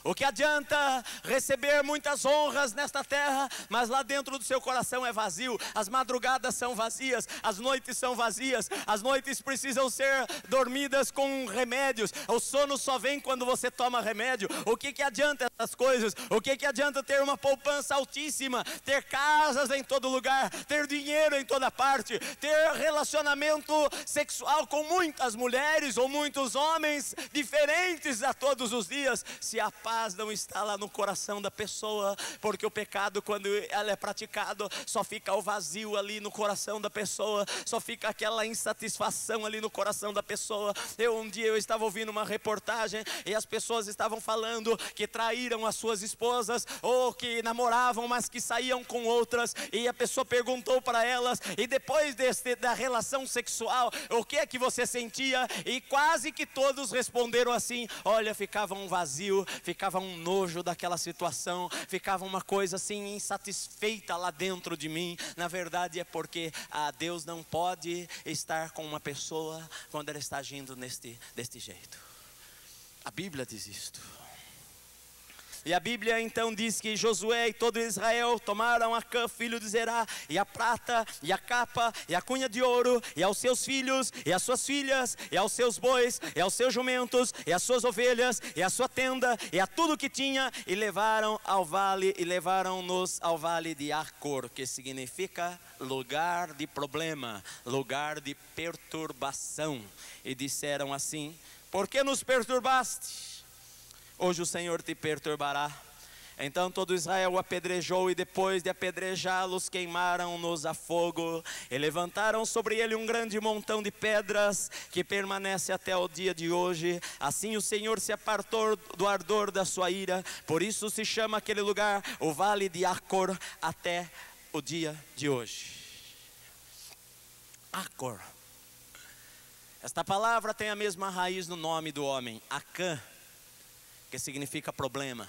[SPEAKER 3] O que adianta receber muitas honras nesta terra, mas lá dentro do seu coração é vazio? As madrugadas são vazias, as noites são vazias, as noites precisam ser dormidas com remédios. O sono só vem quando você toma remédio. O que adianta essas coisas? O que adianta ter uma poupança altíssima, ter casas em todo lugar, ter dinheiro em toda parte, ter relacionamento sexual com muitas mulheres ou muitos homens diferentes a todos os dias, se a paz não está lá no coração da pessoa? Porque o pecado, quando ela é praticado, só fica o vazio ali no coração da pessoa, só fica aquela insatisfação ali no coração da pessoa. Um dia eu estava ouvindo uma reportagem e as pessoas estavam falando que traíram as suas esposas, ou que namoravam, mas que saíam com outras, e a pessoa perguntou para elas: e depois da relação sexual, o que é que você sentia? E quase que todos responderam assim: olha, ficava um vazio, ficava um nojo daquela situação, ficava uma coisa assim insatisfeita lá dentro de mim. Na verdade é porque Deus não pode estar com uma pessoa quando ela está agindo deste jeito. A Bíblia diz isto. E a Bíblia então diz que Josué e todo Israel tomaram Acã, filho de Zerá, e a prata, e a capa, e a cunha de ouro, e aos seus filhos, e às suas filhas, e aos seus bois, e aos seus jumentos, e às suas ovelhas, e a sua tenda, e a tudo que tinha, e levaram ao vale, e levaram-nos ao vale de Acor, que significa lugar de problema, lugar de perturbação. E disseram assim: por que nos perturbaste? Hoje o Senhor te perturbará. Então todo Israel o apedrejou, e depois de apedrejá-los, queimaram-nos a fogo, e levantaram sobre ele um grande montão de pedras, que permanece até o dia de hoje. Assim o Senhor se apartou do ardor da sua ira, por isso se chama aquele lugar o Vale de Acor, até o dia de hoje. Acor. Esta palavra tem a mesma raiz no nome do homem, Acã, que significa problema,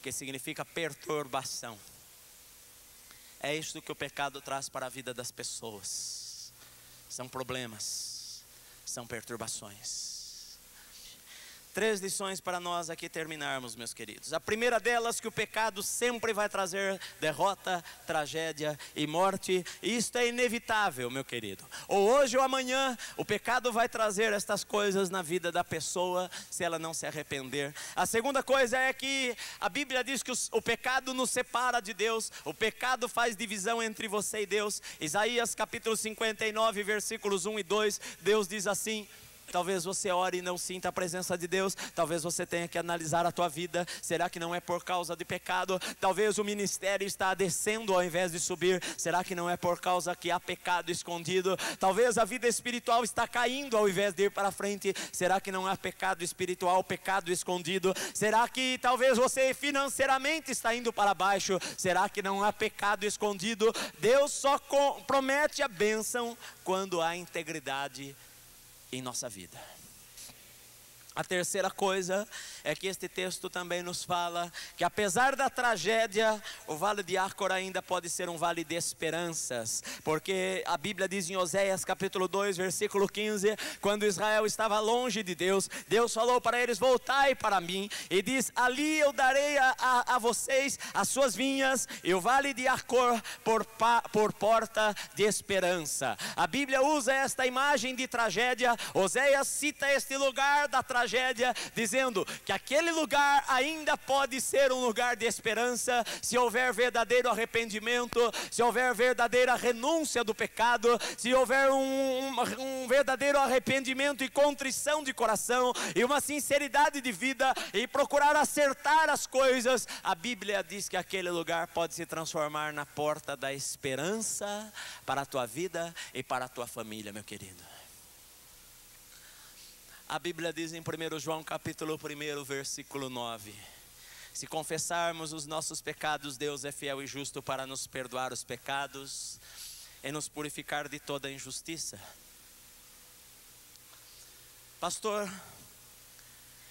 [SPEAKER 3] que significa perturbação. É isto que o pecado traz para a vida das pessoas. São problemas, são perturbações. 3 lições para nós aqui terminarmos, meus queridos. A primeira delas, que o pecado sempre vai trazer derrota, tragédia e morte. E isto é inevitável, meu querido. Ou hoje ou amanhã, o pecado vai trazer estas coisas na vida da pessoa, se ela não se arrepender. A segunda coisa é que a Bíblia diz que o pecado nos separa de Deus. O pecado faz divisão entre você e Deus. Isaías capítulo 59, versículos 1 e 2, Deus diz assim: talvez você ore e não sinta a presença de Deus. Talvez você tenha que analisar a tua vida. Será que não é por causa de pecado? Talvez o ministério está descendo ao invés de subir. Será que não é por causa que há pecado escondido? Talvez a vida espiritual está caindo ao invés de ir para frente. Será que não há pecado espiritual, pecado escondido? Será que talvez você financeiramente está indo para baixo? Será que não há pecado escondido? Deus só promete a bênção quando há integridade em nossa vida. A terceira coisa é que este texto também nos fala que apesar da tragédia, o vale de Acor ainda pode ser um vale de esperanças, porque a Bíblia diz em Oséias capítulo 2, versículo 15, quando Israel estava longe de Deus, Deus falou para eles: voltai para mim, e diz: ali eu darei a vocês as suas vinhas, e o vale de Acor por porta de esperança. A Bíblia usa esta imagem de tragédia. Oséias cita este lugar da tragédia, dizendo que aquele lugar ainda pode ser um lugar de esperança, se houver verdadeiro arrependimento, se houver verdadeira renúncia do pecado, se houver um verdadeiro arrependimento e contrição de coração, e uma sinceridade de vida, e procurar acertar as coisas. A Bíblia diz que aquele lugar pode se transformar na porta da esperança para a tua vida e para a tua família, meu querido. A Bíblia diz em 1 João capítulo 1, versículo 9: se confessarmos os nossos pecados, Deus é fiel e justo para nos perdoar os pecados e nos purificar de toda injustiça. Pastor,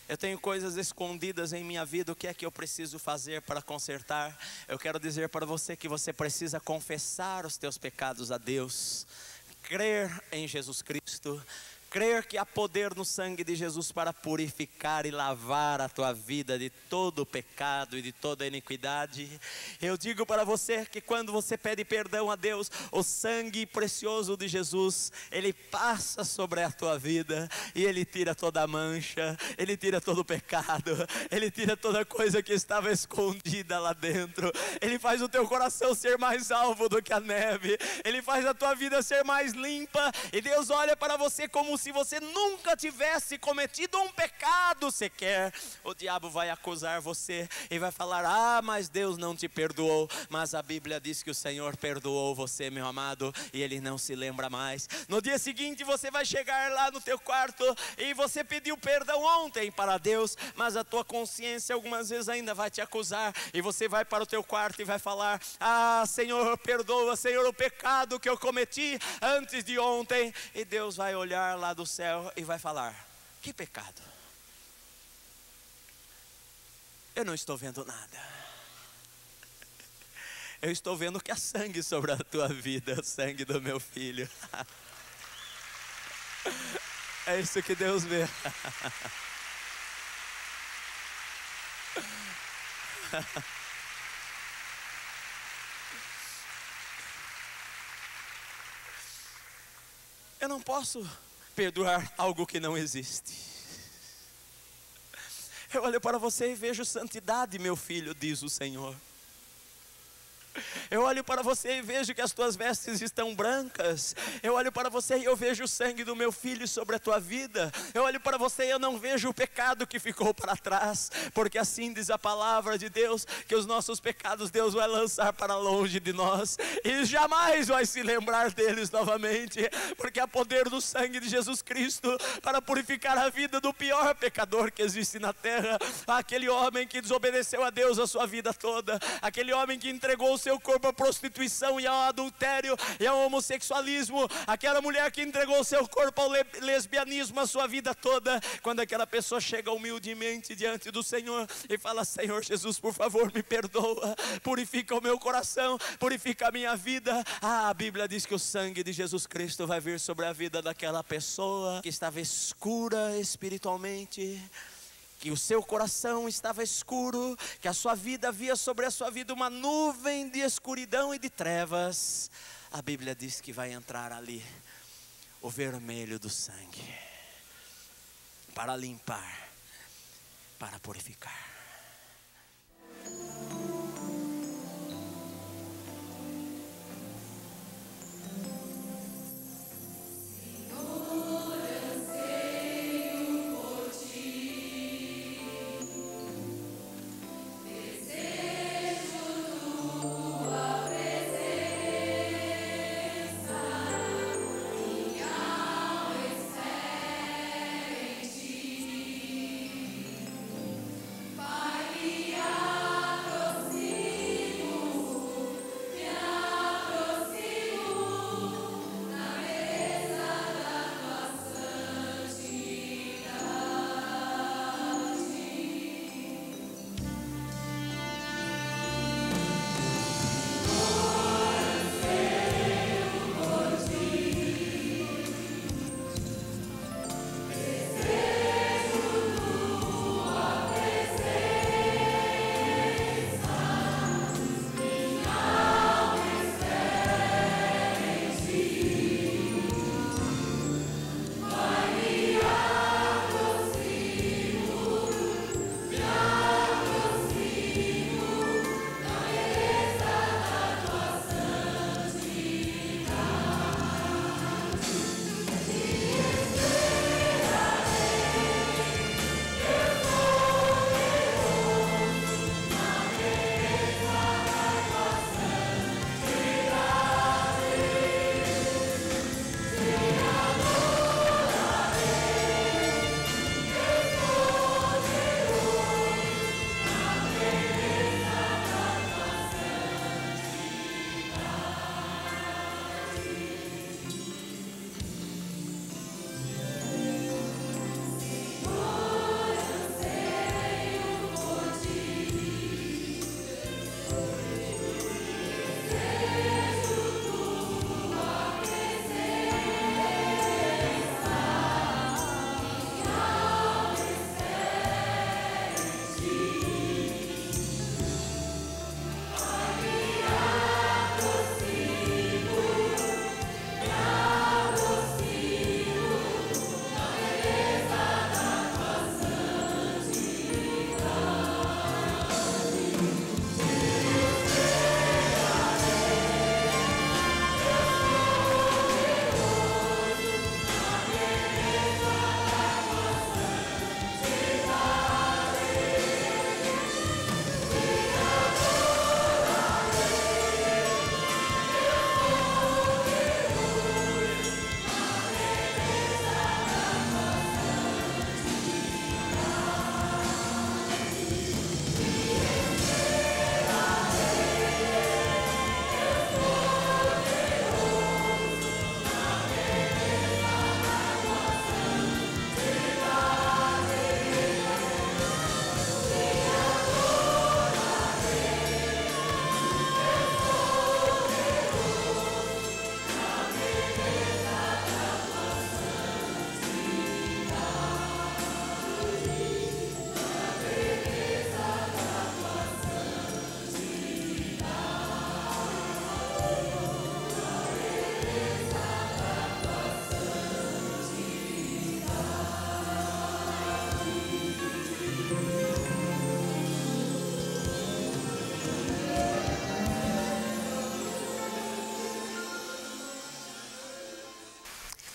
[SPEAKER 3] eu tenho coisas escondidas em minha vida, o que é que eu preciso fazer para consertar? Eu quero dizer para você que você precisa confessar os teus pecados a Deus, crer em Jesus Cristo, crer que há poder no sangue de Jesus para purificar e lavar a tua vida de todo o pecado e de toda a iniquidade. Eu digo para você que quando você pede perdão a Deus, o sangue precioso de Jesus, ele passa sobre a tua vida e ele tira toda a mancha, ele tira todo o pecado, ele tira toda coisa que estava escondida lá dentro. Ele faz o teu coração ser mais alvo do que a neve, ele faz a tua vida ser mais limpa, e Deus olha para você como se você nunca tivesse cometido um pecado sequer. O diabo vai acusar você e vai falar: ah, mas Deus não te perdoou. Mas a Bíblia diz que o Senhor perdoou você, meu amado, e Ele não se lembra mais. No dia seguinte você vai chegar lá no teu quarto e você pediu perdão ontem para Deus, mas a tua consciência algumas vezes ainda vai te acusar, e você vai para o teu quarto e vai falar: ah, Senhor, perdoa, Senhor, o pecado que eu cometi antes de ontem. E Deus vai olhar lá do céu e vai falar: que pecado? Eu não estou vendo nada. Eu estou vendo que há sangue sobre a tua vida, o sangue do meu filho. É isso que Deus vê. Eu não posso perdoar algo que não existe. Eu olho para você e vejo santidade, meu filho, diz o Senhor. Eu olho para você e vejo que as tuas vestes estão brancas. Eu olho para você e eu vejo o sangue do meu filho sobre a tua vida. Eu olho para você e eu não vejo o pecado que ficou para trás, porque assim diz a palavra de Deus, que os nossos pecados Deus vai lançar para longe de nós, e jamais vai se lembrar deles novamente, porque há poder do sangue de Jesus Cristo para purificar a vida do pior pecador que existe na terra. Aquele homem que desobedeceu a Deus a sua vida toda, aquele homem que entregou o seu corpo à prostituição e ao adultério e ao homossexualismo, aquela mulher que entregou o seu corpo ao lesbianismo a sua vida toda. Quando aquela pessoa chega humildemente diante do Senhor e fala: Senhor Jesus, por favor, me perdoa, purifica o meu coração, purifica a minha vida. A Bíblia diz que o sangue de Jesus Cristo vai vir sobre a vida daquela pessoa que estava escura espiritualmente, que o seu coração estava escuro, que a sua vida havia sobre a sua vida uma nuvem de escuridão e de trevas. A Bíblia diz que vai entrar ali o vermelho do sangue para limpar, para purificar.
[SPEAKER 4] Bye.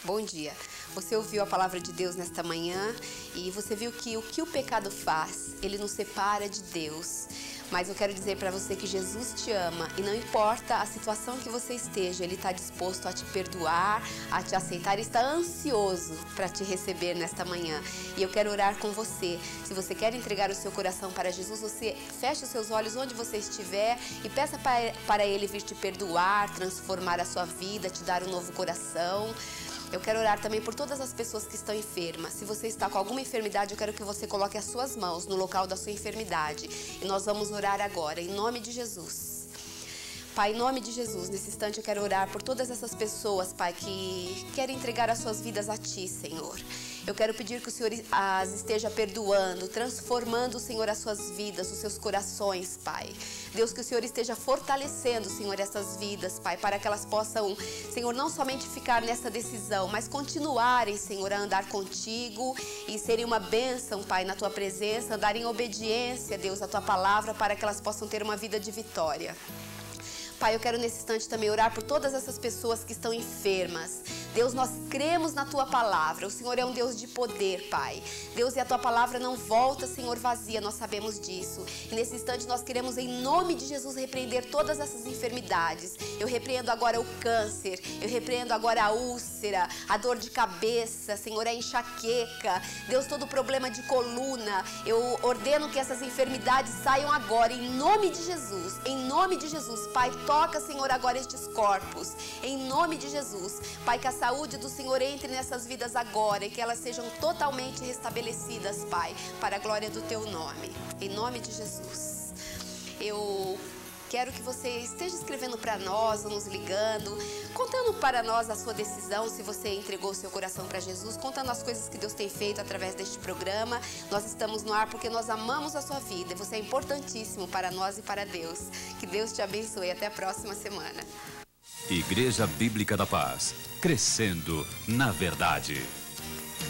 [SPEAKER 4] Bom dia. Você ouviu a palavra de Deus nesta manhã e você viu que o pecado faz? Ele nos separa de Deus. Mas eu quero dizer para você que Jesus te ama e não importa a situação que você esteja, Ele está disposto a te perdoar, a te aceitar, Ele está ansioso para te receber nesta manhã. E eu quero orar com você. Se você quer entregar o seu coração para Jesus, você feche os seus olhos onde você estiver e peça para Ele vir te perdoar, transformar a sua vida, te dar um novo coração. Eu quero orar também por todas as pessoas que estão enfermas. Se você está com alguma enfermidade, eu quero que você coloque as suas mãos no local da sua enfermidade. E nós vamos orar agora, em nome de Jesus. Pai, em nome de Jesus, nesse instante eu quero orar por todas essas pessoas, Pai, que querem entregar as suas vidas a Ti, Senhor. Eu quero pedir que o Senhor as esteja perdoando, transformando, Senhor, as suas vidas, os seus corações, Pai. Deus, que o Senhor esteja fortalecendo, Senhor, essas vidas, Pai, para que elas possam, Senhor, não somente ficar nessa decisão, mas continuarem, Senhor, a andar contigo e serem uma bênção, Pai, na Tua presença, andarem em obediência, Deus, à Tua palavra, para que elas possam ter uma vida de vitória. Pai, eu quero nesse instante também orar por todas essas pessoas que estão enfermas. Deus, nós cremos na Tua palavra. O Senhor é um Deus de poder, Pai. Deus, e a Tua palavra não volta, Senhor, vazia. Nós sabemos disso. E nesse instante nós queremos, em nome de Jesus, repreender todas essas enfermidades. Eu repreendo agora o câncer. Eu repreendo agora a úlcera, a dor de cabeça, Senhor, a enxaqueca. Deus, todo problema de coluna. Eu ordeno que essas enfermidades saiam agora, em nome de Jesus. Em nome de Jesus, Pai, toca, Senhor, agora estes corpos. Em nome de Jesus, Pai, que a saúde do Senhor entre nessas vidas agora e que elas sejam totalmente restabelecidas, Pai, para a glória do Teu nome. Em nome de Jesus. Eu quero que você esteja escrevendo para nós, ou nos ligando, contando para nós a sua decisão, se você entregou o seu coração para Jesus, contando as coisas que Deus tem feito através deste programa. Nós estamos no ar porque nós amamos a sua vida. Você é importantíssimo para nós e para Deus. Que Deus te abençoe. Até a próxima semana.
[SPEAKER 1] Igreja Bíblica da Paz, crescendo na verdade.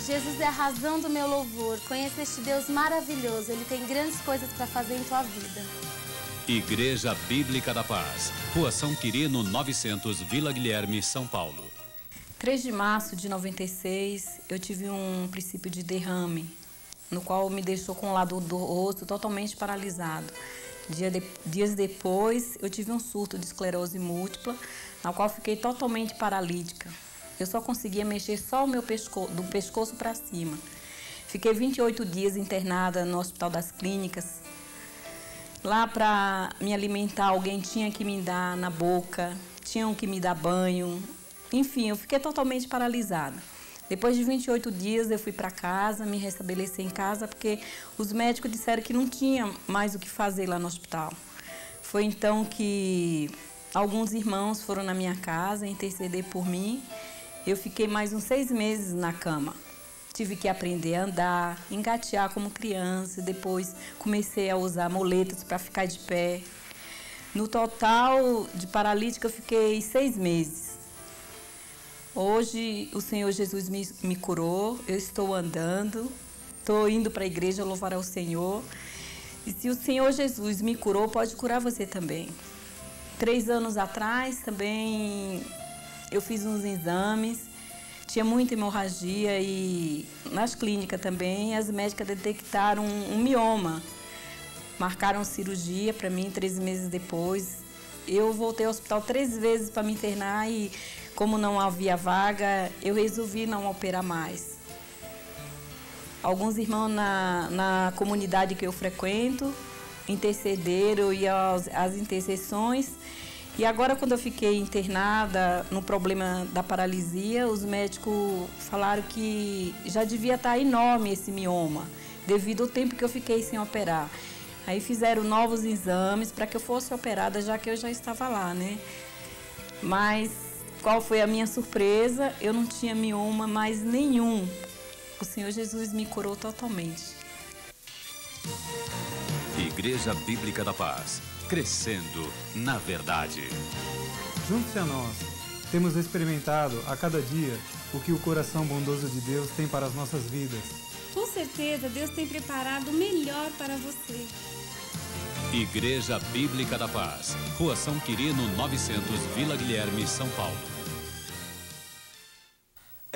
[SPEAKER 5] Jesus é a razão do meu louvor. Conheça este Deus maravilhoso. Ele tem grandes coisas para fazer em tua vida.
[SPEAKER 1] Igreja Bíblica da Paz, Rua São Quirino 900, Vila Guilherme, São Paulo.
[SPEAKER 6] 3 de março de 96, eu tive um princípio de derrame, no qual me deixou com o lado do rosto totalmente paralisado. Dias depois, eu tive um surto de esclerose múltipla, na qual fiquei totalmente paralítica. Eu só conseguia mexer só o meu pescoço, do pescoço para cima. Fiquei 28 dias internada no Hospital das Clínicas. Lá, para me alimentar, alguém tinha que me dar na boca, tinham que me dar banho. Enfim, eu fiquei totalmente paralisada. Depois de 28 dias, eu fui para casa, me restabeleci em casa, porque os médicos disseram que não tinha mais o que fazer lá no hospital. Foi então que alguns irmãos foram na minha casa interceder por mim. Eu fiquei mais uns 6 meses na cama. Tive que aprender a andar, engatear como criança. Depois comecei a usar muletas para ficar de pé. No total de paralítica, eu fiquei 6 meses. Hoje, o Senhor Jesus me curou, eu estou andando, estou indo para a igreja louvar ao Senhor. E se o Senhor Jesus me curou, pode curar você também. 3 anos atrás, também, eu fiz uns exames, tinha muita hemorragia e nas clínicas também, as médicas detectaram um mioma. Marcaram cirurgia para mim 3 meses depois. Eu voltei ao hospital 3 vezes para me internar e, como não havia vaga, eu resolvi não operar mais. Alguns irmãos na comunidade que eu frequento intercederam e as intercessões. E agora, quando eu fiquei internada no problema da paralisia, os médicos falaram que já devia estar enorme esse mioma, devido ao tempo que eu fiquei sem operar. Aí fizeram novos exames para que eu fosse operada, já que eu já estava lá, né? Mas qual foi a minha surpresa? Eu não tinha mioma mais nenhum. O Senhor Jesus me curou totalmente.
[SPEAKER 1] Igreja Bíblica da Paz, crescendo na verdade.
[SPEAKER 7] Junte-se a nós. Temos experimentado a cada dia o que o coração bondoso de Deus tem para as nossas vidas.
[SPEAKER 5] Com certeza, Deus tem preparado o melhor para você.
[SPEAKER 1] Igreja Bíblica da Paz, Rua São Quirino 900, Vila Guilherme, São Paulo.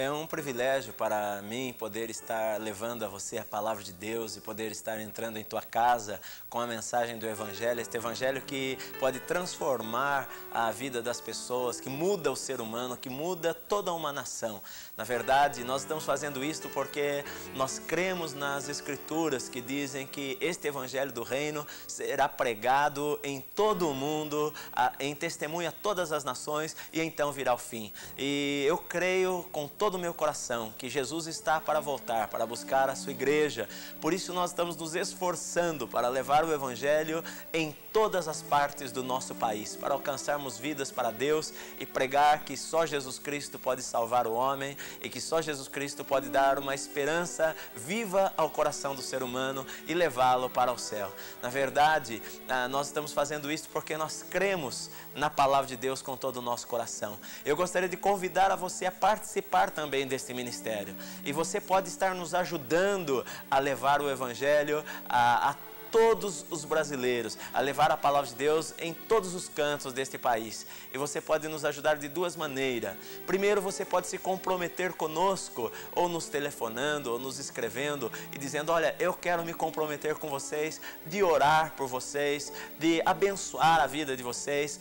[SPEAKER 2] É um privilégio para mim poder estar levando a você a palavra de Deus e poder estar entrando em tua casa com a mensagem do Evangelho, este Evangelho que pode transformar a vida das pessoas, que muda o ser humano, que muda toda uma nação. Na verdade, nós estamos fazendo isto porque nós cremos nas Escrituras que dizem que este Evangelho do Reino será pregado em todo o mundo, em testemunho a todas as nações, e então virá o fim. E eu creio com todo o meu coração que Jesus está para voltar, para buscar a sua igreja. Por isso nós estamos nos esforçando para levar o Evangelho em todas as partes do nosso país, para alcançarmos vidas para Deus e pregar que só Jesus Cristo pode salvar o homem e que só Jesus Cristo pode dar uma esperança viva ao coração do ser humano e levá-lo para o céu. Na verdade, nós estamos fazendo isso porque nós cremos na palavra de Deus com todo o nosso coração. Eu gostaria de convidar a você a participar também deste ministério. E você pode estar nos ajudando a levar o Evangelho a todos os brasileiros, a levar a palavra de Deus em todos os cantos deste país. E você pode nos ajudar de duas maneiras. Primeiro, você pode se comprometer conosco, ou nos telefonando, ou nos escrevendo e dizendo: olha, eu quero me comprometer com vocês, de orar por vocês, de abençoar a vida de vocês.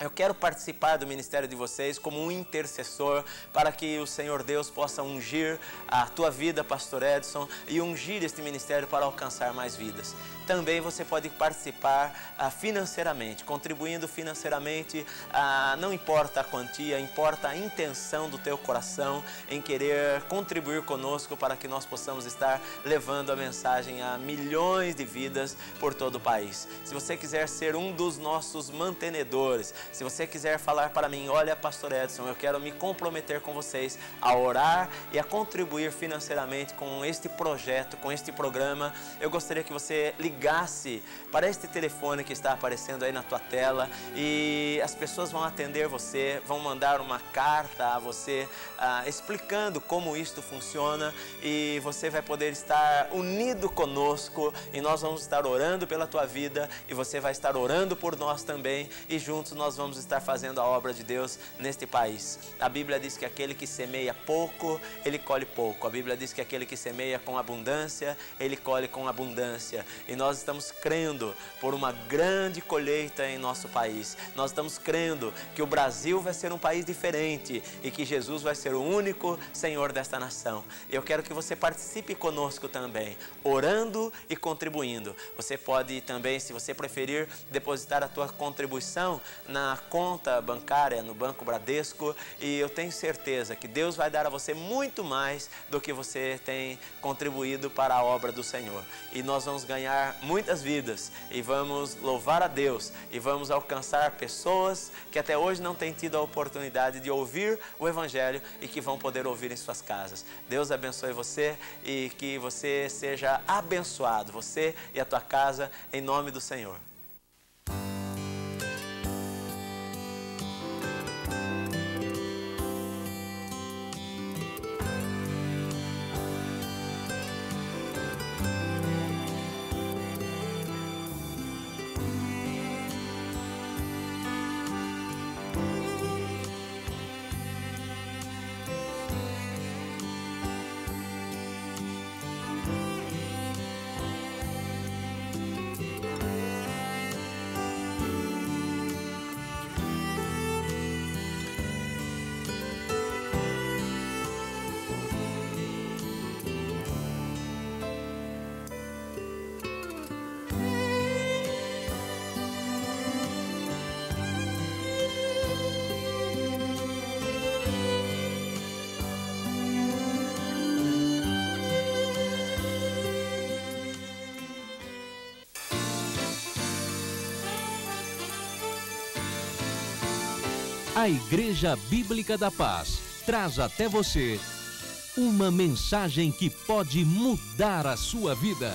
[SPEAKER 2] Eu quero participar do ministério de vocês como um intercessor para que o Senhor Deus possa ungir a tua vida, Pastor Edson, e ungir este ministério para alcançar mais vidas. Também você pode participar financeiramente, contribuindo financeiramente, não importa a quantia, importa a intenção do teu coração em querer contribuir conosco para que nós possamos estar levando a mensagem a milhões de vidas por todo o país. Se você quiser ser um dos nossos mantenedores, se você quiser falar para mim: olha, Pastor Edson, eu quero me comprometer com vocês a orar e a contribuir financeiramente com este projeto, com este programa, eu gostaria que você ligasse para este telefone que está aparecendo aí na tua tela, e as pessoas vão atender você, vão mandar uma carta a você explicando como isto funciona, e você vai poder estar unido conosco, e nós vamos estar orando pela tua vida, e você vai estar orando por nós também, e juntos nós vamos estar fazendo a obra de Deus neste país. A Bíblia diz que aquele que semeia pouco, ele colhe pouco. A Bíblia diz que aquele que semeia com abundância, ele colhe com abundância. E nós estamos crendo por uma grande colheita em nosso país. Nós estamos crendo que o Brasil vai ser um país diferente e que Jesus vai ser o único Senhor desta nação. Eu quero que você participe conosco também, orando e contribuindo. Você pode também, se você preferir, depositar a tua contribuição na conta bancária, no Banco Bradesco, e eu tenho certeza que Deus vai dar a você muito mais do que você tem contribuído para a obra do Senhor. E nós vamos ganhar muitas vidas, e vamos louvar a Deus, e vamos alcançar pessoas que até hoje não têm tido a oportunidade de ouvir o Evangelho e que vão poder ouvir em suas casas. Deus abençoe você e que você seja abençoado, você e a tua casa, em nome do Senhor.
[SPEAKER 1] A Igreja Bíblica da Paz traz até você uma mensagem que pode mudar a sua vida.